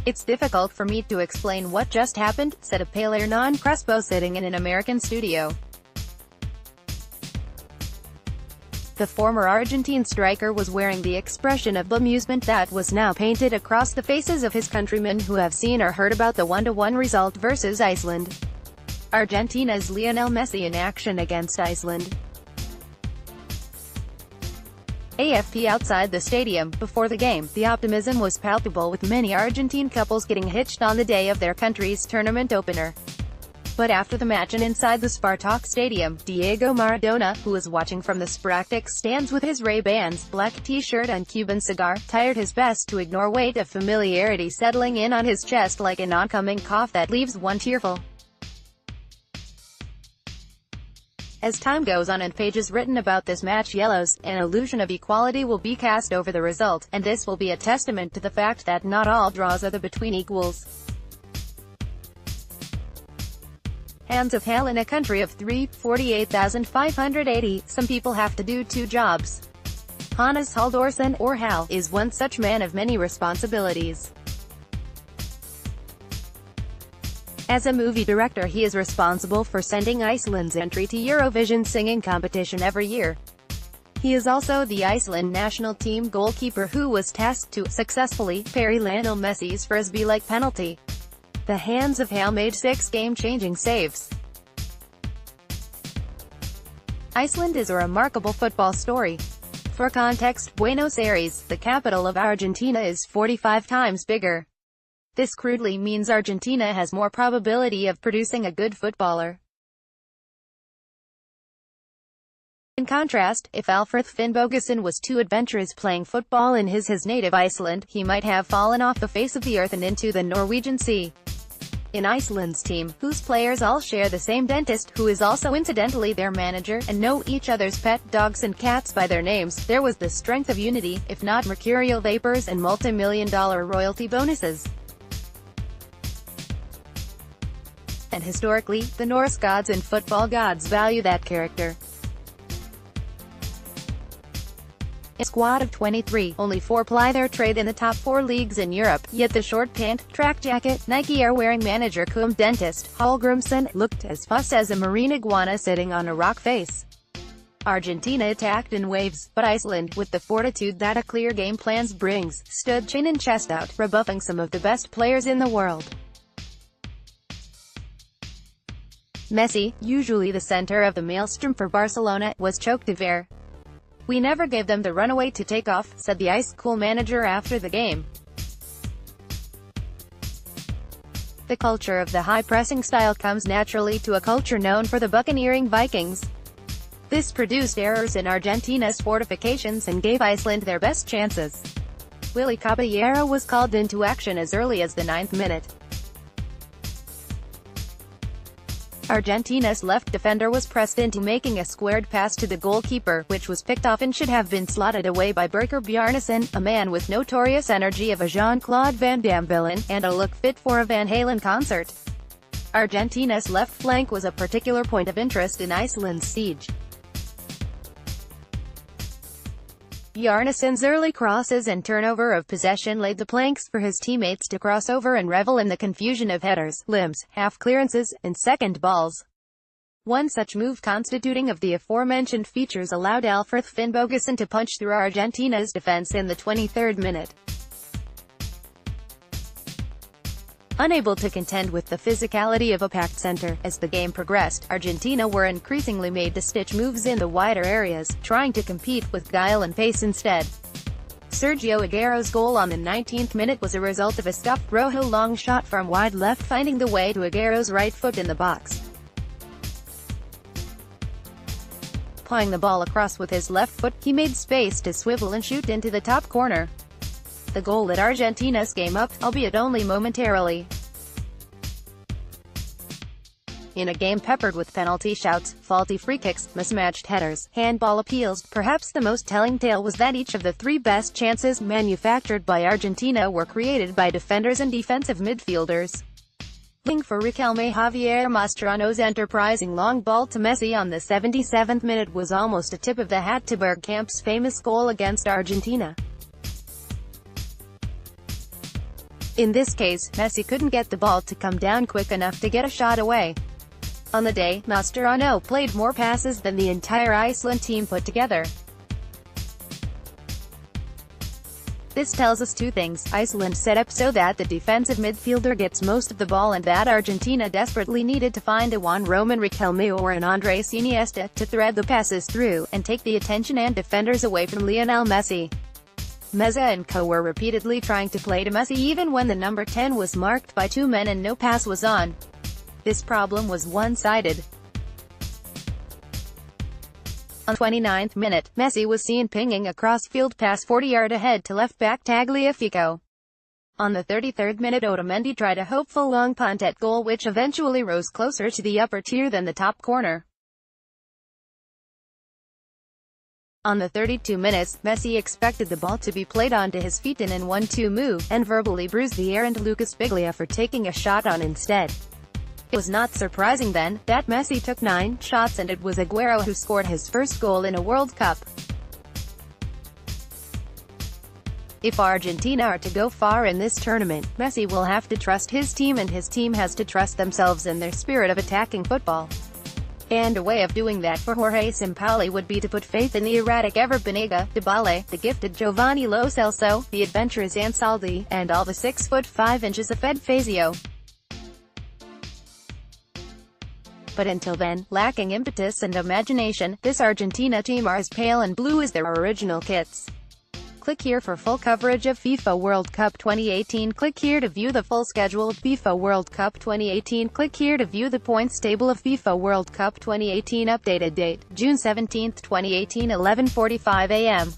"It's difficult for me to explain what just happened," said a pale Hernan Crespo sitting in an American studio. The former Argentine striker was wearing the expression of bemusement that was now painted across the faces of his countrymen who have seen or heard about the 1-1 result versus Iceland. Argentina's Lionel Messi in action against Iceland. AFP outside the stadium. Before the game, the optimism was palpable, with many Argentine couples getting hitched on the day of their country's tournament opener. But after the match and inside the Spartak Stadium, Diego Maradona, who was watching from the Spartak stands with his Ray-Bans, black t-shirt and Cuban cigar, tried his best to ignore weight of familiarity settling in on his chest like an oncoming cough that leaves one tearful. As time goes on and pages written about this match yellows, an illusion of equality will be cast over the result, and this will be a testament to the fact that not all draws are between equals. Hands of hell in a country of 348,580, some people have to do two jobs. Hannes Halldorsen, or Hal, is one such man of many responsibilities. As a movie director, he is responsible for sending Iceland's entry to Eurovision singing competition every year. He is also the Iceland national team goalkeeper who was tasked to successfully parry Lionel Messi's frisbee-like penalty. The hands of Hal made 6 game-changing saves. Iceland is a remarkable football story. For context, Buenos Aires, the capital of Argentina, is 45 times bigger. This crudely means Argentina has more probability of producing a good footballer. In contrast, if Alfred Finnbogason was too adventurous playing football in his native Iceland, he might have fallen off the face of the earth and into the Norwegian Sea. In Iceland's team, whose players all share the same dentist, who is also incidentally their manager, and know each other's pet dogs and cats by their names, there was the strength of unity, if not mercurial vapors and multi-million-dollar royalty bonuses. And historically, the Norse gods and football gods value that character. In a squad of 23, only 4 ply their trade in the top 4 leagues in Europe, yet the short pant, track jacket, Nike Air-wearing manager cum dentist, Hallgrimsson, looked as fussed as a marine iguana sitting on a rock face. Argentina attacked in waves, but Iceland, with the fortitude that a clear game plan brings, stood chin and chest out, rebuffing some of the best players in the world. Messi, usually the center of the maelstrom for Barcelona, was choked of air. "We never gave them the runaway to take off," said the ice-cool manager after the game. The culture of the high-pressing style comes naturally to a culture known for the buccaneering Vikings. This produced errors in Argentina's fortifications and gave Iceland their best chances. Willy Caballero was called into action as early as the 9th minute. Argentina's left defender was pressed into making a squared pass to the goalkeeper, which was picked off and should have been slotted away by Birker Bjarnason, a man with notorious energy of a Jean-Claude Van Damme villain, and a look fit for a Van Halen concert. Argentina's left flank was a particular point of interest in Iceland's siege. Bjarnason's early crosses and turnover of possession laid the planks for his teammates to cross over and revel in the confusion of headers, limbs, half-clearances, and second balls. One such move constituting of the aforementioned features allowed Alfred Finnbogason to punch through Argentina's defense in the 23rd minute. Unable to contend with the physicality of a packed center, as the game progressed, Argentina were increasingly made to stitch moves in the wider areas, trying to compete with guile and pace instead. Sergio Aguero's goal on the 19th minute was a result of a stuffed Rojo long shot from wide left finding the way to Aguero's right foot in the box. Pawing the ball across with his left foot, he made space to swivel and shoot into the top corner. The goal lit Argentina's game up, albeit only momentarily. In a game peppered with penalty shouts, faulty free kicks, mismatched headers, handball appeals, perhaps the most telling tale was that each of the 3 best chances manufactured by Argentina were created by defenders and defensive midfielders. Wing for Riquelme. Javier Mascherano's enterprising long ball to Messi on the 77th minute was almost a tip of the hat to Bergkamp's famous goal against Argentina. In this case, Messi couldn't get the ball to come down quick enough to get a shot away. On the day, Mascherano played more passes than the entire Iceland team put together. This tells us two things: Iceland set up so that the defensive midfielder gets most of the ball, and that Argentina desperately needed to find a Juan Roman Riquelme or an Andres Iniesta to thread the passes through, and take the attention and defenders away from Lionel Messi. Messi and co were repeatedly trying to play to Messi even when the number 10 was marked by two men and no pass was on. This problem was one-sided. On the 29th minute, Messi was seen pinging a cross-field pass 40-yard ahead to left-back Tagliafico. On the 33rd minute, Otamendi tried a hopeful long punt at goal which eventually rose closer to the upper tier than the top corner. On the 32 minutes, Messi expected the ball to be played onto his feet in an 1-2 move, and verbally bruised the errant Lucas Biglia for taking a shot on instead. It was not surprising then, that Messi took 9 shots and it was Aguero who scored his first goal in a World Cup. If Argentina are to go far in this tournament, Messi will have to trust his team, and his team has to trust themselves and their spirit of attacking football. And a way of doing that for Jorge Sampaoli would be to put faith in the erratic Ever Banega, Dybala, the gifted Giovanni Lo Celso, the adventurous Ansaldi, and all the 6'5" of Fed Fazio. But until then, lacking impetus and imagination, this Argentina team are as pale and blue as their original kits. Click here for full coverage of FIFA World Cup 2018. Click here to view the full schedule of FIFA World Cup 2018. Click here to view the points table of FIFA World Cup 2018. Updated date, June 17, 2018, 11:45 a.m.